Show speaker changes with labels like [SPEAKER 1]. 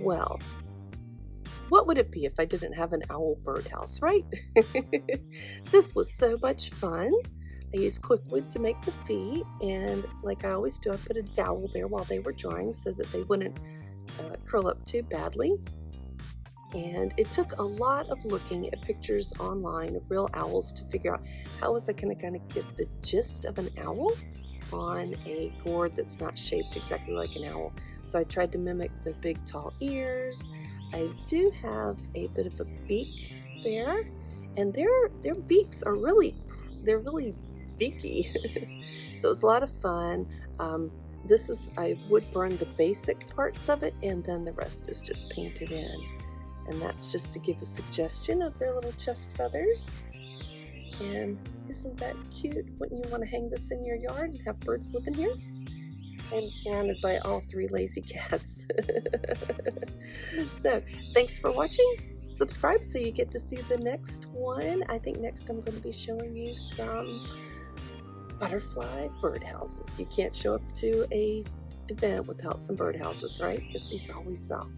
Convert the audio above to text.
[SPEAKER 1] Well, what would it be if I didn't have an owl birdhouse, right? This was so much fun. I used QuikWood to make the feet, and like I always do, I put a dowel there while they were drying so that they wouldn't curl up too badly. And it took a lot of looking at pictures online of real owls to figure out how was I going to kind of get the gist of an owl on a gourd that's not shaped exactly like an owl. So I tried to mimic the big tall ears. I do have a bit of a beak there, and their beaks are really beaky. So it was a lot of fun. I wood burn the basic parts of it, and then the rest is just painted in. And that's just to give a suggestion of their little chest feathers. And isn't that cute? Wouldn't you want to hang this in your yard and have birds living here? I'm surrounded by all 3 lazy cats. So, thanks for watching. Subscribe so you get to see the next one. I think next I'm going to be showing you some butterfly birdhouses. You can't show up to an event without some birdhouses, right? Because these always sell.